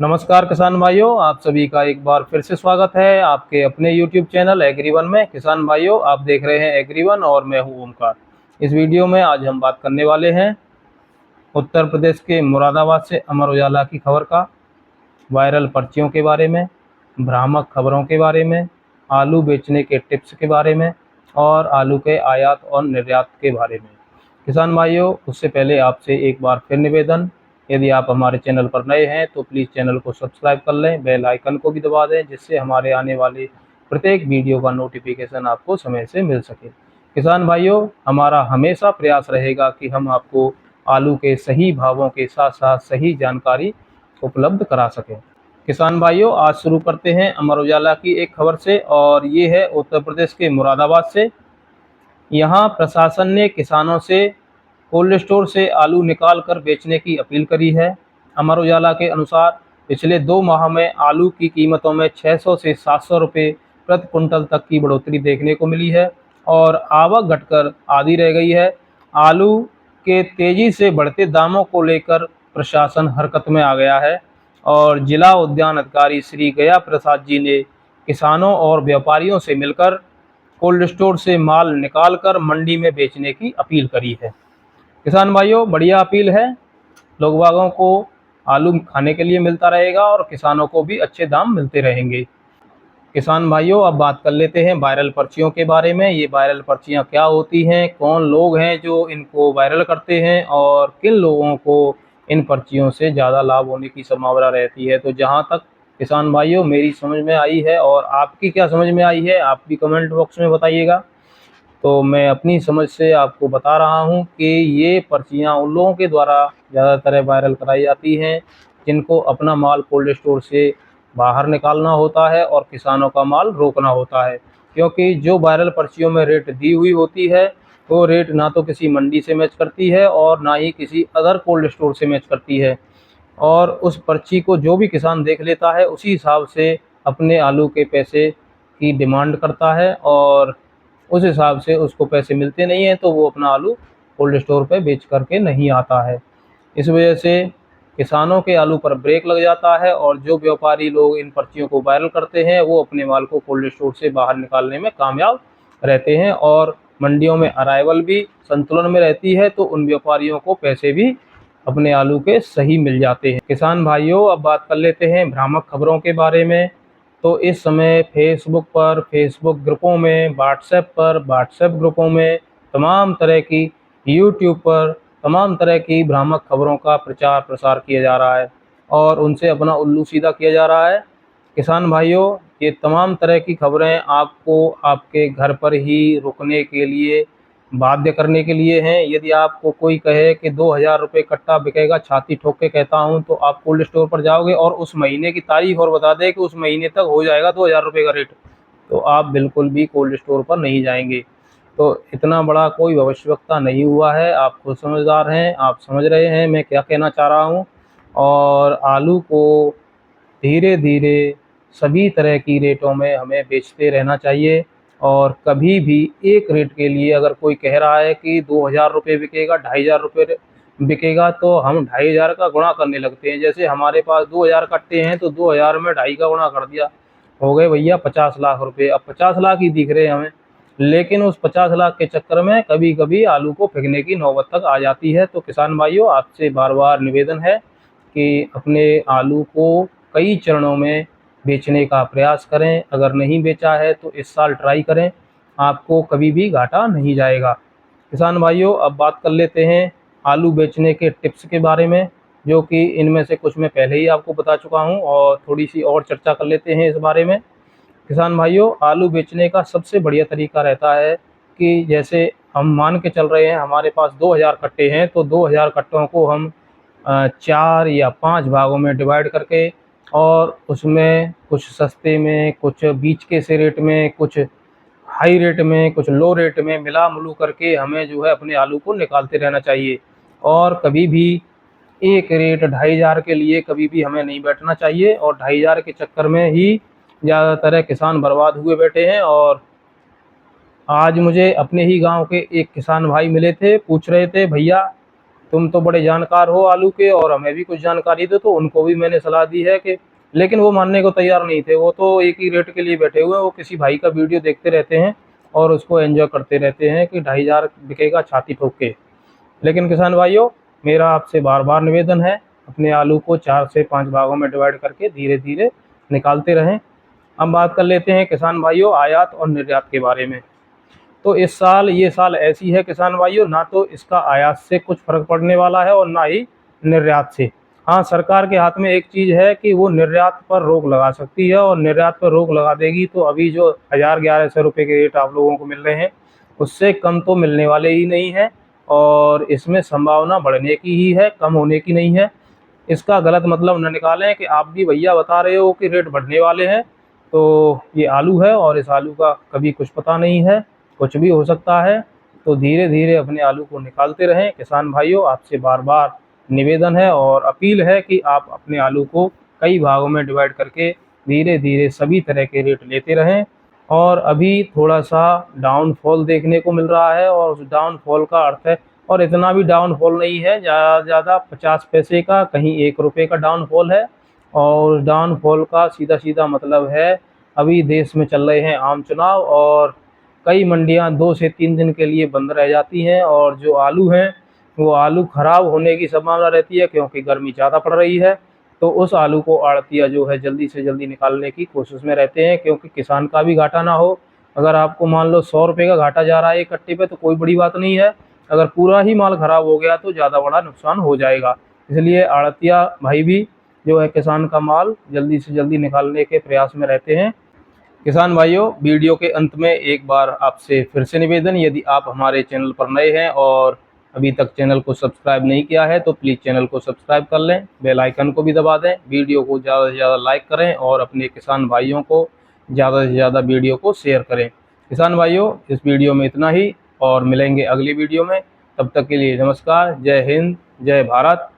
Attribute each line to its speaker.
Speaker 1: नमस्कार किसान भाइयों, आप सभी का एक बार फिर से स्वागत है आपके अपने YouTube चैनल एग्रीवन में। किसान भाइयों, आप देख रहे हैं एग्रीवन और मैं हूं ओमकार। इस वीडियो में आज हम बात करने वाले हैं उत्तर प्रदेश के मुरादाबाद से अमर उजाला की खबर का, वायरल पर्चियों के बारे में, भ्रामक खबरों के बारे में, आलू बेचने के टिप्स के बारे में और आलू के आयात और निर्यात के बारे में। किसान भाइयों, उससे पहले आपसे एक बार फिर निवेदन, यदि आप हमारे चैनल पर नए हैं तो प्लीज़ चैनल को सब्सक्राइब कर लें, बेल आइकन को भी दबा दें, जिससे हमारे आने वाले प्रत्येक वीडियो का नोटिफिकेशन आपको समय से मिल सके। किसान भाइयों, हमारा हमेशा प्रयास रहेगा कि हम आपको आलू के सही भावों के साथ साथ सही जानकारी उपलब्ध करा सकें। किसान भाइयों, आज शुरू करते हैं अमर उजाला की एक खबर से, और ये है उत्तर प्रदेश के मुरादाबाद से। यहाँ प्रशासन ने किसानों से कोल्ड स्टोर से आलू निकाल कर बेचने की अपील करी है। अमर उजाला के अनुसार पिछले 2 माह में आलू की कीमतों में 600 से 700 रुपये प्रति कुंटल तक की बढ़ोतरी देखने को मिली है और आवक घटकर आधी रह गई है। आलू के तेजी से बढ़ते दामों को लेकर प्रशासन हरकत में आ गया है और जिला उद्यान अधिकारी श्री गया प्रसाद जी ने किसानों और व्यापारियों से मिलकर कोल्ड स्टोर से माल निकालकर मंडी में बेचने की अपील करी है। किसान भाइयों, बढ़िया अपील है। लोग बागों को आलू खाने के लिए मिलता रहेगा और किसानों को भी अच्छे दाम मिलते रहेंगे। किसान भाइयों, अब बात कर लेते हैं वायरल पर्चियों के बारे में। ये वायरल पर्चियाँ क्या होती हैं, कौन लोग हैं जो इनको वायरल करते हैं और किन लोगों को इन पर्चियों से ज़्यादा लाभ होने की संभावना रहती है। तो जहाँ तक किसान भाइयों मेरी समझ में आई है, और आपकी क्या समझ में आई है, आप भी कमेंट बॉक्स में बताइएगा। तो मैं अपनी समझ से आपको बता रहा हूं कि ये पर्चियां उन लोगों के द्वारा ज़्यादातर वायरल कराई जाती हैं जिनको अपना माल कोल्ड स्टोर से बाहर निकालना होता है और किसानों का माल रोकना होता है। क्योंकि जो वायरल पर्चियों में रेट दी हुई होती है वो रेट ना तो किसी मंडी से मैच करती है और ना ही किसी अदर कोल्ड स्टोर से मैच करती है, और उस पर्ची को जो भी किसान देख लेता है उसी हिसाब से अपने आलू के पैसे की डिमांड करता है और उस हिसाब से उसको पैसे मिलते नहीं हैं, तो वो अपना आलू कोल्ड स्टोर पे बेच करके नहीं आता है। इस वजह से किसानों के आलू पर ब्रेक लग जाता है और जो व्यापारी लोग इन पर्चियों को वायरल करते हैं वो अपने माल को कोल्ड स्टोर से बाहर निकालने में कामयाब रहते हैं और मंडियों में अराइवल भी संतुलन में रहती है, तो उन व्यापारियों को पैसे भी अपने आलू के सही मिल जाते हैं। किसान भाइयों, अब बात कर लेते हैं भ्रामक खबरों के बारे में। तो इस समय फेसबुक पर, फेसबुक ग्रुपों में, व्हाट्सएप ग्रुपों में, तमाम तरह की यूट्यूब पर तमाम तरह की भ्रामक खबरों का प्रचार प्रसार किया जा रहा है और उनसे अपना उल्लू सीधा किया जा रहा है। किसान भाइयों, ये तमाम तरह की खबरें आपको आपके घर पर ही रुकने के लिए, बाध्य करने के लिए हैं। यदि आपको कोई कहे कि 2000 रुपये कट्टा बिकेगा, छाती ठोक के कहता हूं, तो आप कोल्ड स्टोर पर जाओगे और उस महीने की तारीख और बता दें कि उस महीने तक हो जाएगा 2000 रुपये का रेट, तो आप बिल्कुल भी कोल्ड स्टोर पर नहीं जाएंगे। तो इतना बड़ा कोई भविष्यवक्ता नहीं हुआ है। आप खुद समझदार हैं, आप समझ रहे हैं मैं क्या कहना चाह रहा हूँ। और आलू को धीरे धीरे सभी तरह की रेटों में हमें बेचते रहना चाहिए और कभी भी एक रेट के लिए अगर कोई कह रहा है कि 2000 रुपये बिकेगा, 2500 रुपये बिकेगा, तो हम 2500 का गुणा करने लगते हैं। जैसे हमारे पास 2000 कट्टे हैं तो 2000 में 2.5 का गुणा कर दिया, हो गए भैया 50 लाख रुपये। अब 50 लाख ही दिख रहे हैं हमें, लेकिन उस 50 लाख के चक्कर में कभी कभी आलू को फेंकने की नौबत तक आ जाती है। तो किसान भाइयों, आपसे बार बार निवेदन है कि अपने आलू को कई चरणों में बेचने का प्रयास करें। अगर नहीं बेचा है तो इस साल ट्राई करें, आपको कभी भी घाटा नहीं जाएगा। किसान भाइयों, अब बात कर लेते हैं आलू बेचने के टिप्स के बारे में, जो कि इनमें से कुछ मैं पहले ही आपको बता चुका हूं और थोड़ी सी और चर्चा कर लेते हैं इस बारे में। किसान भाइयों, आलू बेचने का सबसे बढ़िया तरीका रहता है कि जैसे हम मान के चल रहे हैं हमारे पास 2000 कट्टे हैं, तो 2000 कट्टों को हम 4 या 5 भागों में डिवाइड करके, और उसमें कुछ सस्ते में, कुछ बीच के से रेट में, कुछ हाई रेट में, कुछ लो रेट में मिला मुलू करके हमें जो है अपने आलू को निकालते रहना चाहिए। और कभी भी एक रेट 2500 के लिए कभी भी हमें नहीं बैठना चाहिए, और 2500 के चक्कर में ही ज़्यादातर किसान बर्बाद हुए बैठे हैं। और आज मुझे अपने ही गांव के एक किसान भाई मिले थे, पूछ रहे थे, भैया तुम तो बड़े जानकार हो आलू के और हमें भी कुछ जानकारी दो। तो उनको भी मैंने सलाह दी है कि, लेकिन वो मानने को तैयार नहीं थे। वो तो एक ही रेट के लिए बैठे हुए हैं। वो किसी भाई का वीडियो देखते रहते हैं और उसको एंजॉय करते रहते हैं कि 2,500 बिकेगा छाती ठोक के। लेकिन किसान भाइयों, मेरा आपसे बार बार निवेदन है, अपने आलू को 4 से 5 भागों में डिवाइड करके धीरे धीरे निकालते रहें। हम बात कर लेते हैं किसान भाइयों आयात और निर्यात के बारे में। तो इस साल, ये साल ऐसी है किसान भाइयों, ना तो इसका आयात से कुछ फर्क पड़ने वाला है और ना ही निर्यात से। हाँ, सरकार के हाथ में एक चीज़ है कि वो निर्यात पर रोक लगा सकती है, और निर्यात पर रोक लगा देगी तो अभी जो 1,000-1,100 रुपये के रेट आप लोगों को मिल रहे हैं, उससे कम तो मिलने वाले ही नहीं हैं, और इसमें संभावना बढ़ने की ही है, कम होने की नहीं है। इसका गलत मतलब न निकालें कि आप भी भैया बता रहे हो कि रेट बढ़ने वाले हैं। तो ये आलू है और इस आलू का कभी कुछ पता नहीं है, कुछ भी हो सकता है। तो धीरे धीरे अपने आलू को निकालते रहें। किसान भाइयों, आपसे बार बार निवेदन है और अपील है कि आप अपने आलू को कई भागों में डिवाइड करके धीरे धीरे सभी तरह के रेट लेते रहें। और अभी थोड़ा सा डाउनफॉल देखने को मिल रहा है, और उस डाउनफॉल का अर्थ है, और इतना भी डाउनफॉल नहीं है, ज़्यादा ज़्यादा 50 पैसे का, कहीं 1 रुपये का डाउनफॉल है। और डाउनफॉल का सीधा सीधा मतलब है, अभी देश में चल रहे हैं आम चुनाव, और कई मंडियां 2 से 3 दिन के लिए बंद रह जाती हैं, और जो आलू हैं वो आलू ख़राब होने की संभावना रहती है, क्योंकि गर्मी ज़्यादा पड़ रही है। तो उस आलू को आड़तिया जो है जल्दी से जल्दी निकालने की कोशिश में रहते हैं, क्योंकि किसान का भी घाटा ना हो। अगर आपको मान लो 100 रुपये का घाटा जा रहा है एक कट्टे पे, तो कोई बड़ी बात नहीं है। अगर पूरा ही माल ख़राब हो गया तो ज़्यादा बड़ा नुकसान हो जाएगा। इसलिए आड़तिया भाई भी जो है किसान का माल जल्दी से जल्दी निकालने के प्रयास में रहते हैं। किसान भाइयों, वीडियो के अंत में एक बार आपसे फिर से निवेदन, यदि आप हमारे चैनल पर नए हैं और अभी तक चैनल को सब्सक्राइब नहीं किया है तो प्लीज़ चैनल को सब्सक्राइब कर लें, बेल आइकन को भी दबा दें, वीडियो को ज़्यादा से ज़्यादा लाइक करें और अपने किसान भाइयों को ज़्यादा से ज़्यादा वीडियो को शेयर करें। किसान भाइयों, इस वीडियो में इतना ही, और मिलेंगे अगली वीडियो में। तब तक के लिए नमस्कार, जय हिंद, जय भारत।